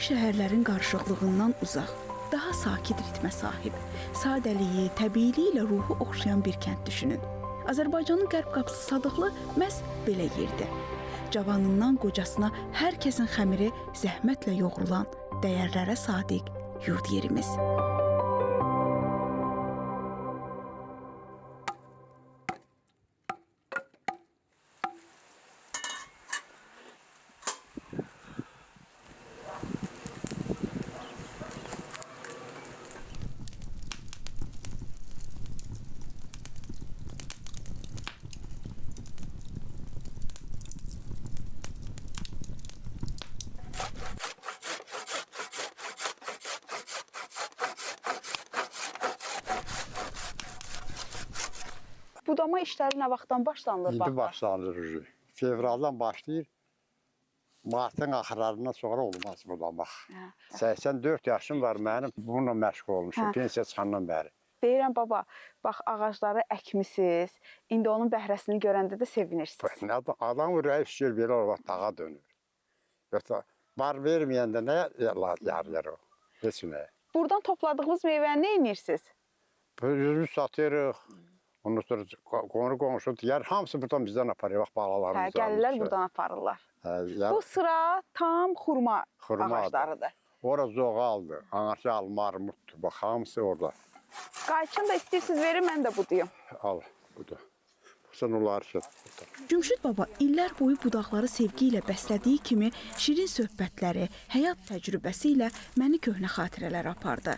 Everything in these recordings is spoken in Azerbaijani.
böyük şəhərlərin qarışıqlığından uzaq, daha sakit ritmə sahib, sadəliyi, təbiiliyi ilə ruhu oxşayan bir kənd düşünün. Azərbaycanın qərb qapısı Sadıqlı məhz belə yerdir. Cavanından qocasına hər kəsin xəmiri zəhmətlə yoğrulan, dəyərlərə sadiq yurd yerimiz. Budama işləri nə vaxtdan başlanılır? İndi başlanır. Fevraldan başlayır. Martın axırlarından sonra olmaz budamaq. 84 yaşım var mənim. Bununla məşğul olmuşum. Pensiya çıxandan bəri. Deyirəm baba, bax ağacları əkmisiniz. İndi onun bəhrəsini görəndə də sevinirsiniz. Adam ürəyi şişir belə olmaq dağa dönür. Yoxsa bar verməyəndə nə yarıyır o? Heç nə. Buradan topladığımız meyvəni nə edirsiniz? Üzümü satırıq. Ondan sonra qonşu yer hamısı buradan bizdən aparır, balalarımız. Gəlirlər buradan aparırlar. Bu sıra tam xurma ağaclarıdır. Ora zoğaldır, anaçal, marmutdur. Bax, hamısı orada. Qayçın da istəyirsiniz verin, mən də budayım. Al, buda. Sən onları şey. Cümşüd baba illər boyu budaqları sevgi ilə bəslədiyi kimi şirin söhbətləri, həyat təcrübəsi ilə məni köhnə xatirələr apardı.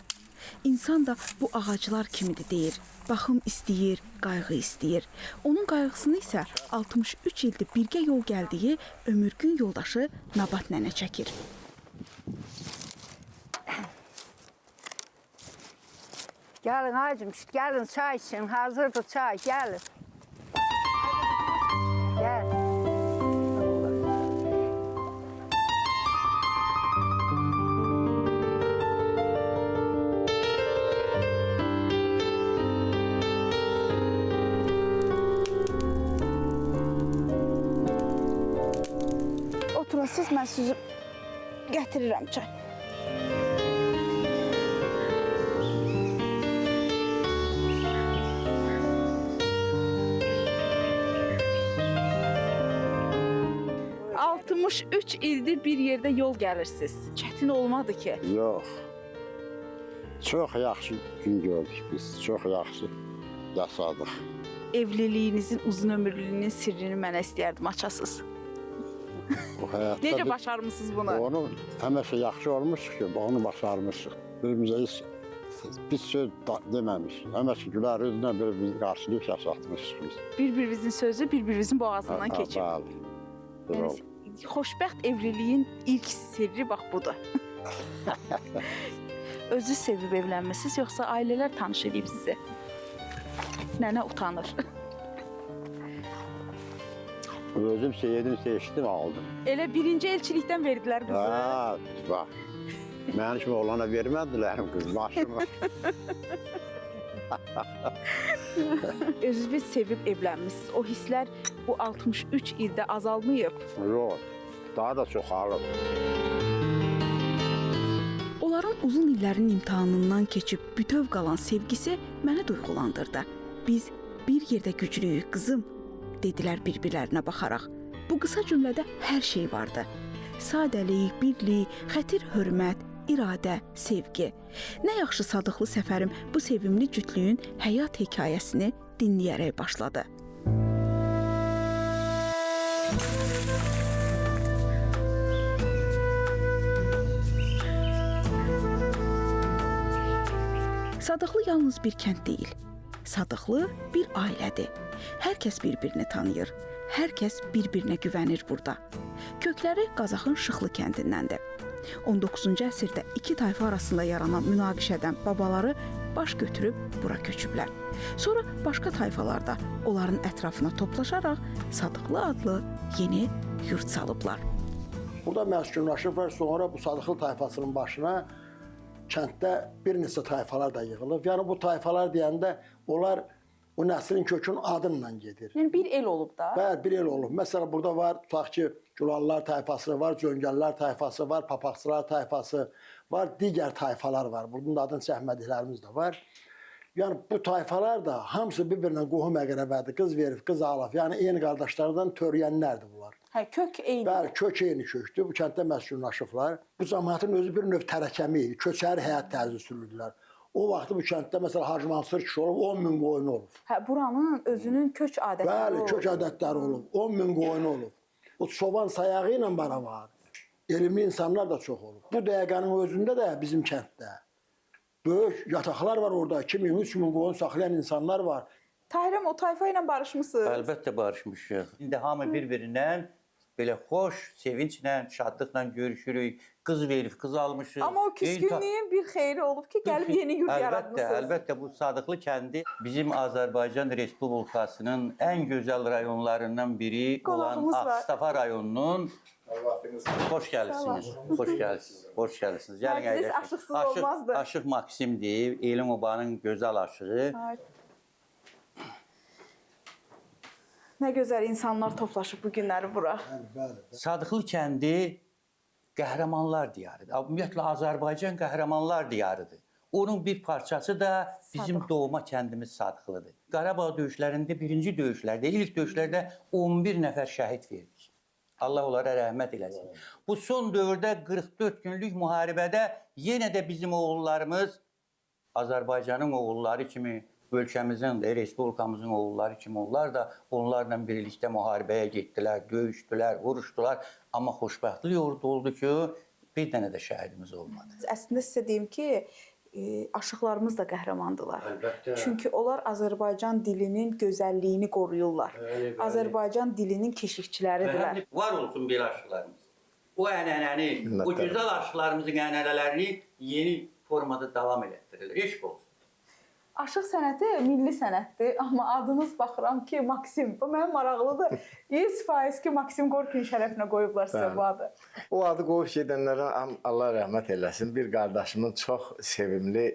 İnsan da bu ağaclar kimidir deyir. Baxım istəyir, qayğı istəyir. Onun qayğısını isə 63 ildir birgə yol gəldiyi ömürgün yoldaşı Nabat nənə çəkir. Gəlin acım, gəlin çay için, hazırdır çay, gəlin. Gəl. Oturun siz, mən sizi gətirirəm çay. Üç ildir bir yerdə yol gəlirsiniz. Çətin olmadı ki? Yox. Çox yaxşı gün gördük biz. Çox yaxşı yaşadıq. Evliliyinizin uzun ömürlüyünün sirrini mənə istəyərdim açasınız. Necə başarmışsınız bunu? Onu həmişə yaxşı olmuşuq ki, onu başarmışıq. Birimizə biz söz deməmişik. Həmişə gülər üzünə bir qarşılıq yaşatmışıq biz. Bir-birimizin sözü bir-birimizin boğazından keçib. Bəli. Xoşbəxt evliliyin ilk sirri bax budur. Özü sevib evlənmisiniz, yoxsa ailələr tanış edib sizi? Nənə utanır. Özüm sevdim, seçdim, aldım. Elə birinci elçilikdən verdilər qızı. Ha, bax. Mənim kimi olana vermədilər qız, başımı. Özünüz sevib evlənmisiniz. O hisslər bu 63 ildə azalmayıb. Yox, daha da çoxalıb. Onların uzun illərin imtahanından keçib bütöv qalan sevgisi məni duyğulandırdı. Biz bir yerdə güclüyük qızım, dedilər bir-birlərinə baxaraq. Bu qısa cümlədə hər şey vardı. Sadəlik, birlik, xətir, hörmət, iradə, sevgi. Nə yaxşı Sadıqlı Səfərim bu sevimli cütlüyün həyat hekayəsini dinləyərək başladı. Sadıqlı yalnız bir kənd deyil. Sadıqlı bir ailədir. Hər kəs bir-birini tanıyır. Hər kəs bir-birinə güvənir burada. Kökləri Qazaxın Şıxlı kəndindəndir. 19-cu əsrdə iki tayfa arasında yaranan münaqişədən babaları baş götürüb bura köçüblər. Sonra başqa tayfalar da onların ətrafına toplaşaraq Sadıqlı adlı yeni yurt salıblar. Burada məskunlaşıblar, sonra bu Sadıqlı tayfasının başına kənddə bir neçə tayfalar da yığılıb. Yəni bu tayfalar deyəndə onlar o nəslin kökün adından gedir. Yəni bir el olub da. Bəli, bir el olub. Məsələn, burada var, tutaq ki, Gülallar tayfası var, Cöngəllər tayfası var, Papaqçılar tayfası var, digər tayfalar var. Bunun adını çəkmədiklərimiz də var. Yəni bu tayfalar da hamısı bir-birinə qohum əqrəbədir. Qız verib, qız alıb. Yəni eyni qardaşlardan törəyənlərdir bunlar. Hə, kök eyni. Bəli, kök eyni kökdür. Bu kənddə məskunlaşıblar. Bu cəmiyyətin özü bir növ tərəkəmi idi. Köçəri həyat tərzi sürürdülər. O vaxtı bu kənddə məsələn Hacı Mansur kişi olub, 10 min qoyunu olub. Hə, buranın özünün kök adətləri Bəli, kök adətləri olub. 10 min qoyunu olub. O çoban sayağı ilə bara var. Elmli insanlar da çox olub. Bu dəqiqənin özündə də bizim kənddə böyük yataqlar var orada. 2000, 3000 qoyun saxlayan insanlar var. Tahirəm, o tayfa ilə barışmısınız? Əlbəttə barışmışıq. İndi hamı bir-birindən belə xoş, sevinclə, şadlıqla görüşürük. Qız verib, qız almışıq. Amma o küskünlüyün bir xeyri olub ki, gəlib yeni yurt yaratmışsınız. Əlbəttə, bu Sadıqlı kəndi bizim Azərbaycan Respublikasının ən gözəl rayonlarından biri olan Ağstafa rayonunun xoş gəlirsiniz. Xoş gəlirsiniz. Xoş gəlirsiniz. Gəlin Məclis aşıqsız olmazdı. Aşıq Maksimdir. Elin Obanın gözəl aşığı. Nə gözəl insanlar toplaşıb bu günləri bura. Bəli. Sadıqlı kəndi qəhrəmanlar diyarıdır. Ümumiyyətlə Azərbaycan qəhrəmanlar diyarıdır. Onun bir parçası da bizim doğma kəndimiz Sadıqlıdır. Qarabağ döyüşlərində birinci döyüşlərdə, ilk döyüşlərdə 11 nəfər şəhid verdik. Allah onlara rəhmət eləsin. Bu son dövrdə 44 günlük müharibədə yenə də bizim oğullarımız Azərbaycanın oğulları kimi, ölkəmizin də, respublikamızın oğulları kimi onlar da onlarla birlikdə müharibəyə getdilər, döyüşdülər, vuruşdular. Amma xoşbəxtlik oldu ki, bir dənə də şəhidimiz olmadı. Əslində sizə deyim ki, aşıqlarımız da qəhrəmandılar. Əlbəttə. Çünki onlar Azərbaycan dilinin gözəlliyini qoruyurlar. Bəli, bəli. Azərbaycan dilinin keşikçiləridirlər. Var olsun belə aşıqlarımız. O ənənəni, o gözəl aşıqlarımızın ənənələrini yeni formada davam elətdirilir. Eşq olsun. Aşıq sənəti milli sənətdir, amma adınız baxıram ki, Maksim. Bu mənim maraqlıdır. 100% ki, Maksim Qorkin şərəfinə qoyublar sizə bu adı. O adı qoyub gedənlərə Allah rəhmət eləsin. Bir qardaşımın çox sevimli,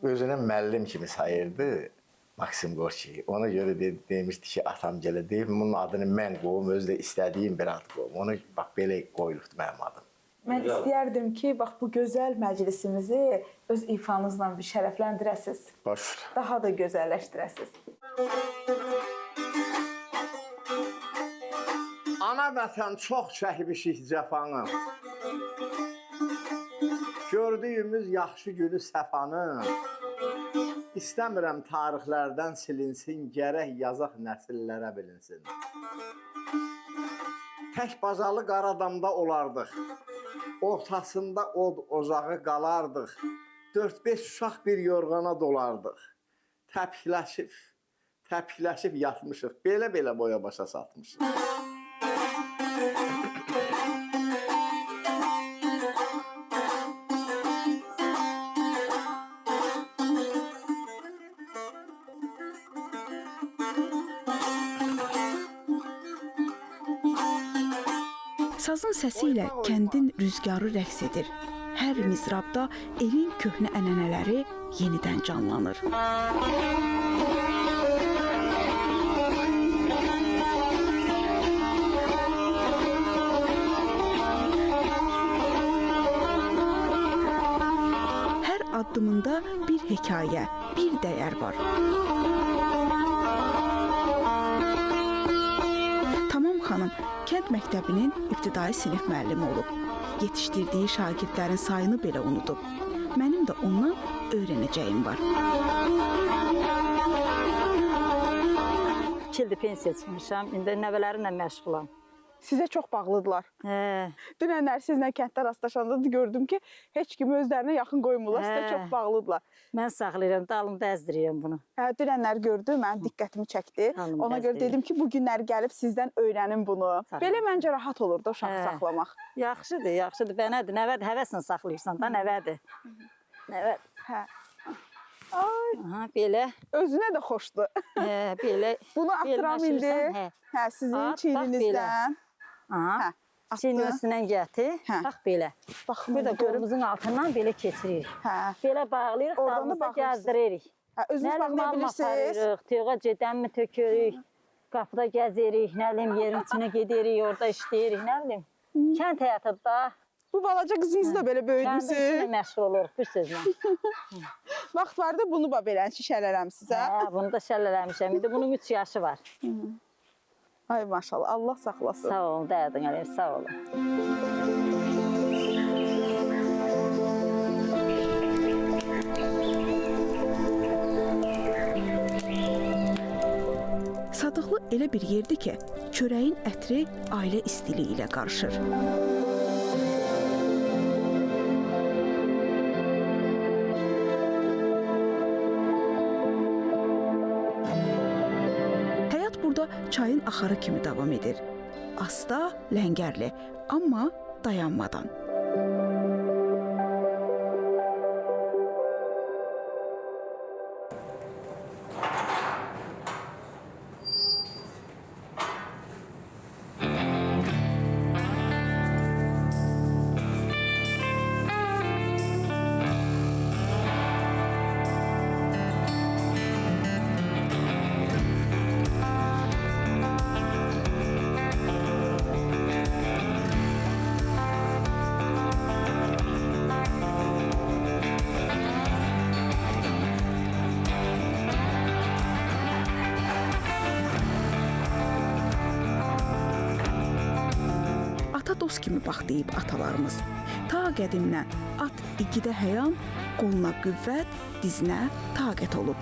özünə müəllim kimi sayırdı Maksim Qorki. Ona görə demişdi ki, atam gələ deyib, bunun adını mən qoyum, özü də istədiyim bir ad qoyum. Onu bax belə qoyulubdu mənim adım. Mən istəyərdim ki, bax bu gözəl məclisimizi öz ifanızla bir şərəfləndirəsiz. Baş. Daha da gözəlləşdirəsiz. Ana vətən çox çəkmişik cəfanı. Gördüyümüz yaxşı günü səfanı. İstəmirəm tarixlərdən silinsin, gərək yazaq nəsillərə bilinsin. Tək bacalı Qaradamda olardıq. Ortasında od ocağı qalardıq. 4-5 uşaq bir yorğana dolardıq. Təpikləşib yatmışıq. Belə-belə boya başa satmışıq. Sazın səsi ilə kəndin rüzgarı rəqs edir. Hər mizrabda elin köhnə ənənələri yenidən canlanır. Hər addımında bir hekayə, bir dəyər var. Tamam xanım kənd məktəbinin ibtidai sinif müəllimi olub. Yetişdirdiyi şagirdlərin sayını belə unudub. Mənim də ondan öyrənəcəyim var. 2 ildir pensiya çıxmışam, indi nəvələrimlə məşğulam. Sizə çox bağlıdırlar. Dünənlər sizlə kənddə rastlaşanda da gördüm ki, heç kimi özlərinə yaxın qoymurlar, sizə çox bağlıdırlar. Mən saxlayıram, dalımda əzdirirəm bunu. Dünənlər gördüm, mənim diqqətimi çəkdi. Ona görə dedim ki, bu günlər gəlib sizdən öyrənim bunu. Belə məncə rahat olur da uşağı saxlamaq. Yaxşıdır, yaxşıdır. Bənədir, nəvədir, həvəslə saxlayırsan da, nəvədir. Nəvədir. Aha, belə. Özünə də xoşdur. Belə. Bunu attıram indi. Sizin çiyninizdən. Aha, çiynin üstündən gətir, bax belə. Bir də qolumuzun altından belə keçiririk. Belə bağlayırıq, dalımızda gəzdiririk. Özünüz bağlaya bilirsiniz. Tüyoğa gedənmi tökürük. Qapıda gəzirik, nə bilim, yerin içinə gedirik, orada işləyirik, nə bilim. Kənd həyatı da. Bu balaca qızınız da belə Kəndin böyüdmüsün. içində məşğul oluruq bir sözlə. Vaxt vardı bunu da belə şişələləmsiz, hə? Hə, bunu da şəllələmişəm. İndi bunun 3 yaşı var. Ay maşallah, Allah saxlasın. Sağ olun, dərdin əlim, sağ olun. Sadıqlı elə bir yerdir ki, çörəyin ətri ailə istiliyi ilə qarışır. Həyat burada çayın axarı kimi davam edir. Asta, ləngərli, amma dayanmadan. Ata dost kimi bax deyib atalarımız. Ta qədimdən at igidə həyan, qoluna qüvvət, dizinə taqət olub.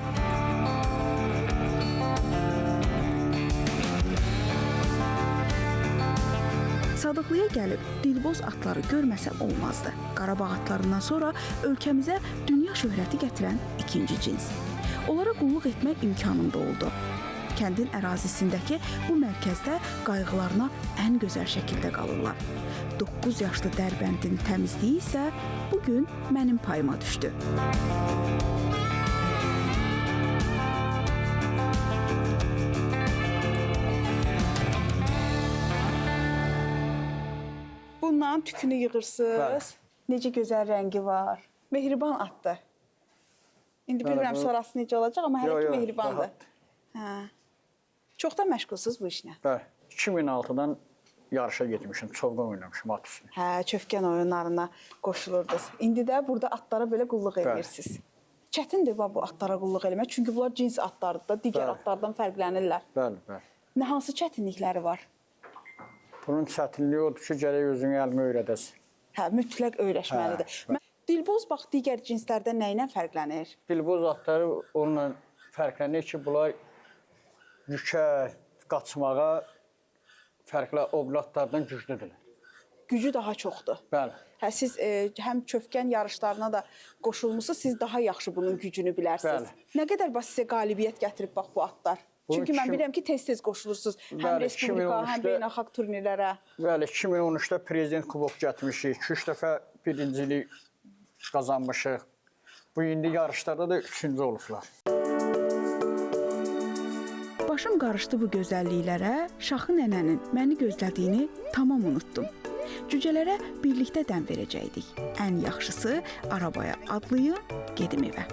Sadıqlıya gəlib dilboz atları görməsəm olmazdı. Qarabağ atlarından sonra ölkəmizə dünya şöhrəti gətirən ikinci cins. Onlara qulluq etmək imkanım da oldu. Kəndin ərazisindəki bu mərkəzdə qayğılarına ən gözəl şəkildə qalırlar. 9 yaşlı Dərbəndin təmizliyi isə bugün mənim payıma düşdü. Bundan tükünü yığırsınız. Necə gözəl rəngi var. Mehriban atdı. İndi bilmirəm sonrası necə olacaq, amma hələ ki mehribandır. Hə. Çoxdan məşğulsuz bu işlə. Bəli. 2006-dan yarışa getmişim, çovqan oynamışım at üstünə. Hə, çövkən oyunlarına qoşulurdunuz. İndi də burada atlara belə qulluq edirsiniz. Çətindir bu atlara qulluq eləmək, çünki bunlar cins atlardır da, digər atlardan fərqlənirlər. Bəli, bəli. Nə hansı çətinlikləri var? Bunun çətinliyi odur ki, gərək özünü əlmə öyrədəsin. Hə, mütləq öyrəşməlidir. Dilboz bax digər cinslərdən nə ilə fərqlənir? Dilboz atları onunla fərqlənir ki, bunlar yükə, qaçmağa fərqli oblatlardan güclüdürlər. Gücü daha çoxdur. Bəli. Hə, siz həm çövkən yarışlarına da qoşulmusunuz, siz daha yaxşı bunun gücünü bilərsiniz. Bəli. Nə qədər bax sizə qalibiyyət gətirib bax bu atlar? Çünki mən bilirəm ki, tez-tez qoşulursunuz. Həm respublika, həm beynəlxalq turnirlərə. Bəli, 2013-də prezident kubok gətirmişik. 2-3 dəfə birincilik qazanmışıq. Bu indi yarışlarda da 3-cü olublar. Başım qarışdı bu gözəlliklərə, Şaxı nənənin məni gözlədiyini tamam unutdum. Cücələrə birlikdə dəm verəcəkdik. Ən yaxşısı arabaya adlayım, gedim evə.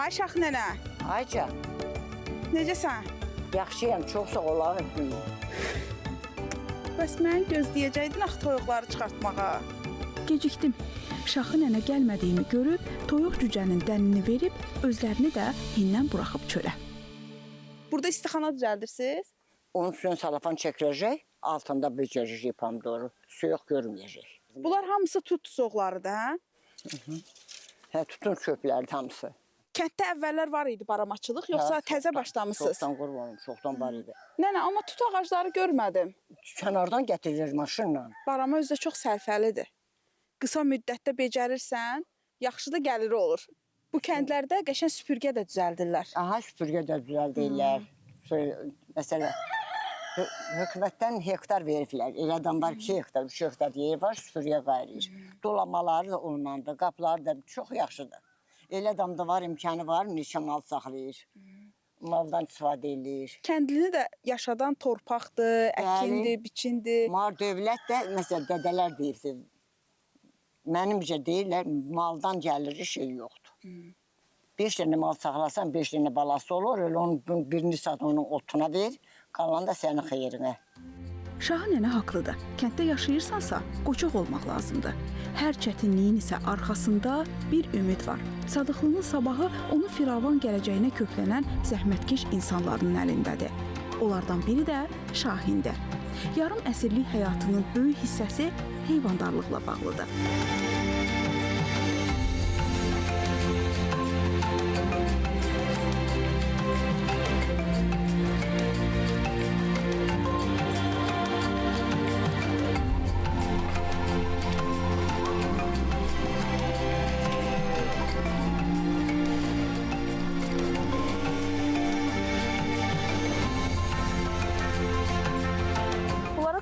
Ay Şaxı nənə, Ayca, necəsən? yaxşıyam, çox sağ olun. Bəs mən gözləyəcəkdin axı toyuqları çıxartmağa. Gecikdim. Şaxı nənə gəlmədiyimi görüb, toyuq cücənin dənini verib, özlərini də hindən buraxıb çölə. Burada istixana düzəldirsiniz? Onun üstünə salafan çəkiləcək, altında becərəcək pomidoru, su yox görməyəcək. Bunlar hamısı tut soğları da, hə? Hə, tutun çöpləri hamısı. Kənddə əvvəllər var idi baramaçılıq, yoxsa təzə başlamısınız? Çoxdan qurbanım, çoxdan var idi. Nənə, amma tut ağacları görmədim. Kənardan gətirilir maşınla. Barama özü də çox sərfəlidir. Qısa müddətdə becərirsən, yaxşı da gəliri olur. Bu kəndlərdə qəşəng süpürgə də düzəldirlər. Aha, süpürgə də düzəldirlər. Məsələn, hökumətdən hektar veriblər. Elə adam var 2 hektar, 3 hektar yeri var, süpürgə qayrıyır. Dolamaları da onunla, qapıları da çox yaxşıdır. Elə adamda var, imkanı var, neçə mal saxlayır. Maldan istifadə edir. Kəndlini də yaşadan torpaqdır, əkindir, biçindir. Mar dövlət də, məsələn, dədələr deyirdi. Mənimcə deyirlər, maldan gəlir, şey yoxdur. 5 dənə mal saxlasan, 5 dənə balası olur, elə onun birini sat onun otuna ver, qalan da sənin xeyrinə. Şahı nənə haqlıdır. Kənddə yaşayırsansa, qoçaq olmaq lazımdır. Hər çətinliyin isə arxasında bir ümid var. Sadıqlının sabahı onun firavan gələcəyinə köklənən zəhmətkeş insanların əlindədir. Onlardan biri də Şahindir. Yarım əsrlik həyatının böyük hissəsi heyvandarlıqla bağlıdır.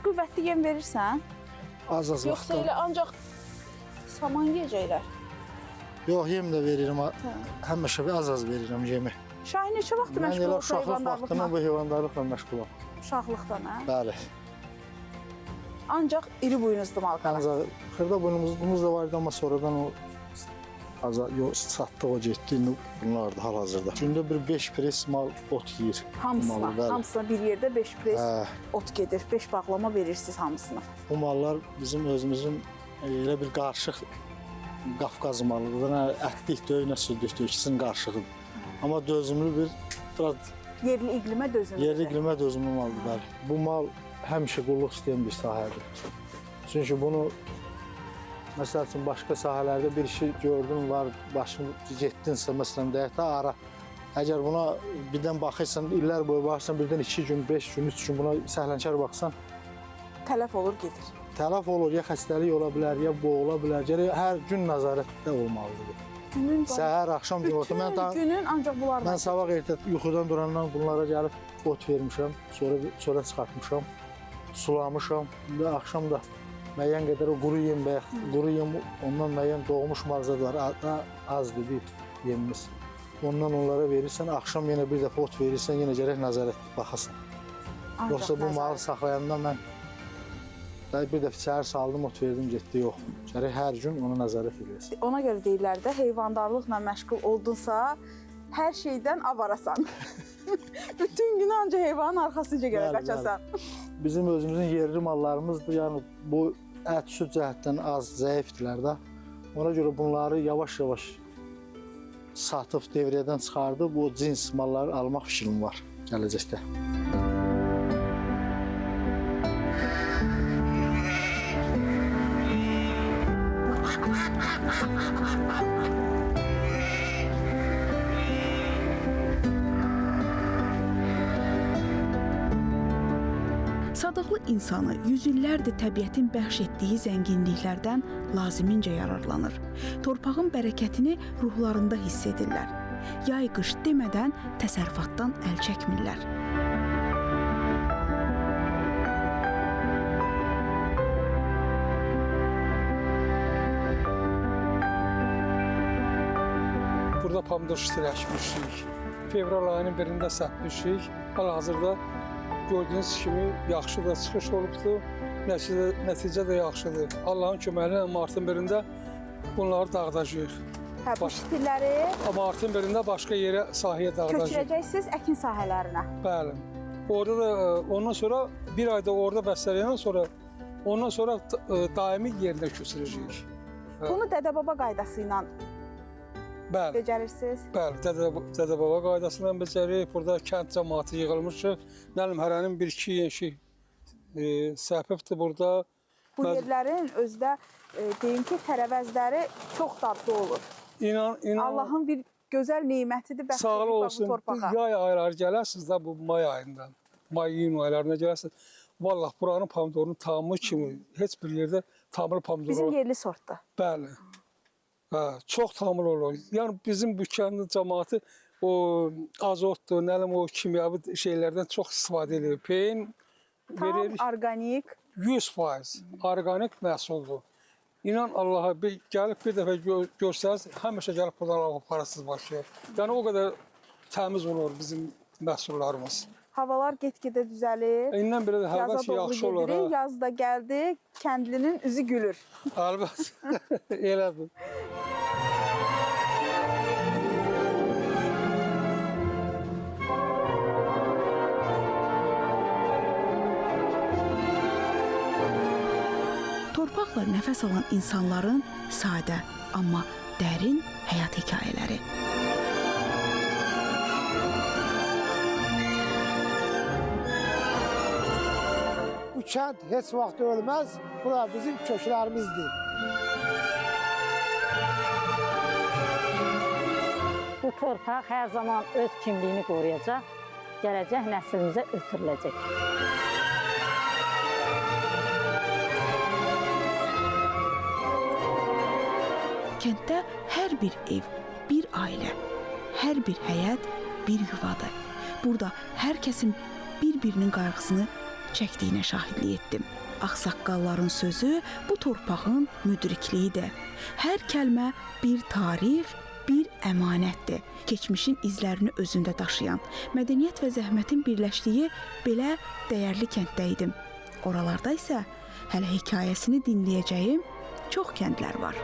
Qüvvətli yem verirsən? Az-az Yoxsa vaxtda. elə ancaq saman yeyəcəklər? Yox, yem də verirəm. Həmişə az-az verirəm yemi. Şahin neçə vaxtdır Mən məşğul elə olsa uşaqlıq heyvandarlıqla? vaxtından bu heyvandarlıqla məşğulam. Uşaqlıqdan, hə? Bəli. Ancaq iri buynuzlu mal qalır. Ancaq xırda buynuzumuz da vardı, amma sonradan o satdıq, o getdi. Bunlar da hal-hazırda. Gündə bir 5 pres mal ot yeyir. Hamısına bir yerdə 5 pres Hə. ot gedir. 5 bağlama verirsiniz hamısına. Bu mallar bizim özümüzün elə bir qarışıq Qafqaz malıdır. Ətlik döyünə südlükdür, ikisinin qarışığıdır. Amma dözümlü bir Yerli iqlimə dözümlü. yerli iqlimə dözümlü maldır. Bəli. Bu mal həmişə qulluq istəyən bir sahədir. Çünki bunu məsəl üçün başqa sahələrdə bir işi gördün var, başın getdinsə, məsələn deyək də ara. Əgər buna birdən baxırsan, illər boyu baxırsan, birdən 2 gün, 5 gün, 3 gün buna səhlənkar baxsan, Tələf olur, gedir. tələf olur, ya xəstəlik ola bilər, ya boğula bilər. Gərək hər gün nəzarətdə olmalıdır. Günün Səhər, axşam gün orta. günün ancaq bunlar Mən sabah ertə yuxudan durandan bunlara gəlib ot vermişəm, sonra çölə çıxartmışam, sulamışam. İndi axşam da müəyyən qədər o quru yem və quru yem ondan müəyyən doğmuş mağazalar azdır bir yemimiz. Ondan onlara verirsən, axşam yenə bir dəfə ot verirsən, yenə gərək nəzarət baxasan. Yoxsa bu malı saxlayandan mən bir dəfə səhər saldım, ot verdim, getdi, yox. Gərək hər gün ona nəzarət edəsən. Ona görə deyirlər də, heyvandarlıqla məşğul oldunsa, hər şeydən avarasan. Bütün günü ancaq heyvanın arxasınca görə qaçasan. Bizim özümüzün yerli mallarımızdır. Yəni bu ət, süd cəhətdən az, zəifdirlər də. Ona görə bunları yavaş-yavaş satıb devriyədən çıxardıb bu cins malları almaq fikrim var gələcəkdə. Sadıqlı insanı yüzillərdir təbiətin bəxş etdiyi zənginliklərdən lazimincə yararlanır. Torpağın bərəkətini ruhlarında hiss edirlər. Yay qış demədən təsərrüfatdan əl çəkmirlər. Burada pomidor şişirəkmişik. Fevral ayının birində sətmişik. Hal-hazırda gördüyünüz kimi yaxşı da çıxış olubdur. Nəticə də yaxşıdır. Allahın köməyi ilə martın birində bunları dağıdacağıq. Hə, bu şitirləri Martın birində başqa yerə, sahəyə dağıdacağıq. köçürəcəksiniz əkin sahələrinə. Bəli. Orada da ondan sonra bir ayda orada bəsləyəndən sonra ondan sonra daimi yerinə köçürəcəyik. Bunu dədə-baba qaydası ilə Bəli. becərirsiniz. Bəli, dədə-baba qaydasından becəririk. Burada kənd cəmaatı yığılmışıq. Nə bilim, hərənin bir-iki yeşik səhvifdir burada. Bu yerlərin özdə deyim ki, tərəvəzləri çox dadlı olur. İnan. Allahın bir gözəl nemətidir bəxş Sağ edib bu olsun. torpağa. Yay ayları gələrsiniz də bu may ayından. May-iyun aylarına gələrsiniz. Vallahi buranın pomidorunun tamı kimi heç bir yerdə tamlı pomidor Bizim yerli sortdur. Bəli. Çox tamir olur. Yəni bizim bu kəndin cəmaəti o azotdur, nə bilim o kimyəvi şeylərdən çox istifadə edir. Peyin Tam veririk orqanik. 100% orqanik məhsuldur. İnan Allaha gəlib bir dəfə görsəniz, həmişə gəlib buradan alıb parasız başlayır. Yəni o qədər təmiz olur bizim məhsullarımız. Havalar get-gedə düzəlir. İndən belə də hava Yaza doğru yaxşı olur. gedirik. Yaz da gəldi, kəndlinin üzü gülür. Əlbəttə. Elədir. Torpaqla nəfəs alan insanların sadə, amma dərin həyat hekayələri. Bu kənd heç vaxt ölməz. Bura bizim köklərimizdir. Bu torpaq hər zaman öz kimliyini qoruyacaq, gələcək nəslimizə ötürüləcək. Kənddə hər bir ev, bir ailə, hər bir həyət bir yuvadır. Burada hər kəsin bir-birinin qayğısını çəkdiyinə şahidlik etdim. Ağsaqqalların sözü bu torpağın müdrikliyidir. Hər kəlmə bir tarix, bir əmanətdir. Keçmişin izlərini özündə daşıyan, mədəniyyət və zəhmətin birləşdiyi belə dəyərli kənddə idim. Oralarda isə hələ hekayəsini dinləyəcəyim çox kəndlər var.